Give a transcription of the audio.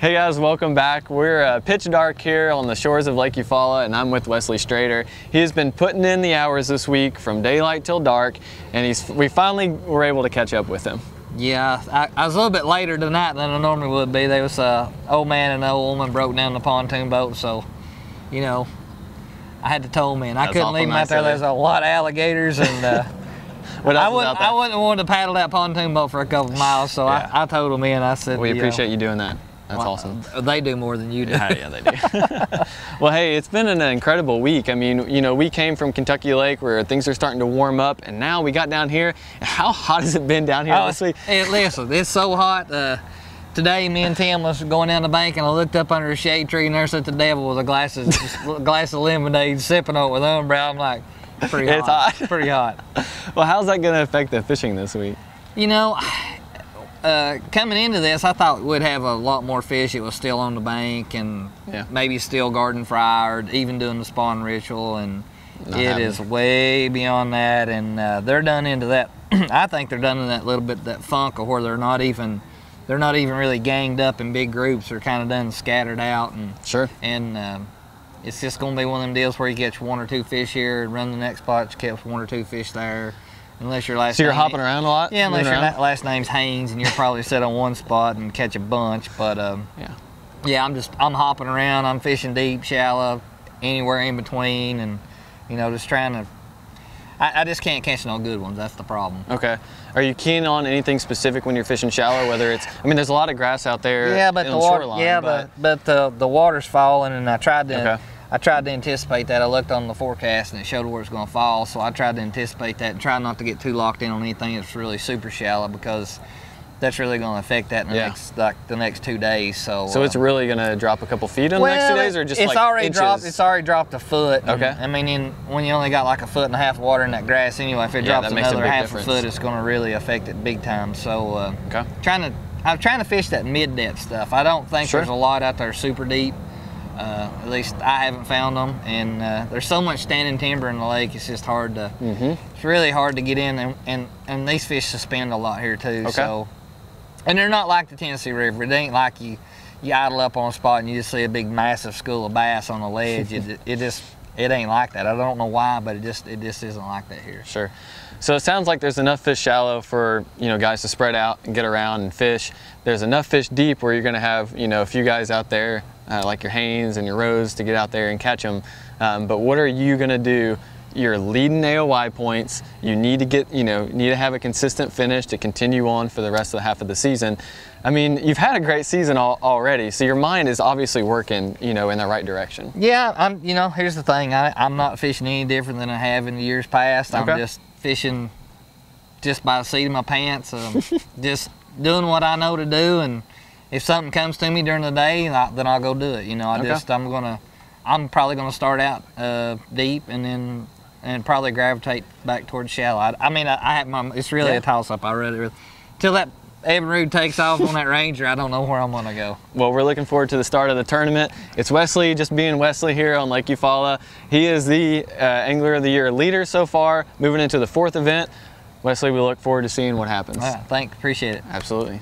Hey guys, welcome back. We're pitch dark here on the shores of Lake Eufaula, and I'm with Wesley Strader. He has been putting in the hours this week from daylight till dark, and we finally were able to catch up with him. Yeah, I was a little bit later tonight than I normally would be. There was an old man and an old woman broke down the pontoon boat, so, you know, I had to tow them in. I couldn't leave them out there. There's a lot of alligators, and I wouldn't have wanted to paddle that pontoon boat for a couple of miles, so yeah. I towed them in. I said, we appreciate you doing that. That's awesome. They do more than you do. Yeah, they do. Well, hey, it's been an incredible week. I mean, you know, we came from Kentucky Lake where things are starting to warm up, and now we got down here. How hot has it been down here this week? Listen, it's so hot. Today, me and Tim was going down the bank, and I looked up under a shade tree, and there sat the devil with a glass of lemonade, sipping on it with an umbrella. I'm like, pretty hot. It's hot. Pretty hot. Well, how's that going to affect the fishing this week? You know, coming into this, I thought we'd have a lot more fish. It was still on the bank and maybe still garden fry or even doing the spawn ritual, and it is way beyond that, and they're done into that. I think they're done in that little bit, that funk of where they're not even really ganged up in big groups. They're kind of done scattered out, and it's just going to be one of them deals where you catch one or two fish here and run the next spot, you catch one or two fish there. Unless your last So you're hopping around a lot? Yeah, unless your last name's Haynes and you're probably sit on one spot and catch a bunch. But yeah, I'm hopping around. I'm fishing deep, shallow, anywhere in between, and you know, just trying to. I just can't catch no good ones. That's the problem. Okay. Are you keen on anything specific when you're fishing shallow? Whether it's, I mean, there's a lot of grass out there. Yeah, but the shoreline. Yeah, but the water's falling, and I tried to. Okay. I tried to anticipate that. I looked on the forecast and it showed where it's going to fall, so I tried to anticipate that and try not to get too locked in on anything that's really super shallow, because that's really going to affect that in the next 2 days. So it's really going to drop a couple feet in the next 2 days, or just it's like already inches? It's already dropped a foot. Okay. I mean, when you only got like a foot and a half of water in that grass anyway, if it drops another half a foot, it's going to really affect it big time. So I'm trying to fish that mid-depth stuff. I don't think there's a lot out there super deep. At least I haven't found them, and there's so much standing timber in the lake. It's just hard to. It's really hard to get in, and these fish suspend a lot here too. Okay. So, and they're not like the Tennessee River. It ain't like you idle up on a spot and you just see a big massive school of bass on the ledge. it ain't like that. I don't know why, but it just isn't like that here. Sure. So it sounds like there's enough fish shallow for, you know, guys to spread out and get around and fish. There's enough fish deep where you're going to have, you know, a few guys out there like your Haynes and your Rose to get out there and catch them. But what are you going to do? You're leading AOY points. You need to get, need to have a consistent finish to continue on for the rest of the half of the season. I mean, you've had a great season already, so your mind is obviously working, in the right direction. Yeah, here's the thing. I'm not fishing any different than I have in the years past. I'm just fishing just by the seat of my pants, just doing what I know to do, and if something comes to me during the day, then I'll go do it. I'm probably gonna start out deep and probably gravitate back towards shallow. It's really a toss-up. Till that Evinrude takes off on that Ranger, I don't know where I'm gonna go. Well, we're looking forward to the start of the tournament. It's Wesley, just being Wesley here on Lake Eufaula. He is the Angler of the Year leader so far, moving into the 4th event. Wesley, we look forward to seeing what happens. Thanks, appreciate it. Absolutely.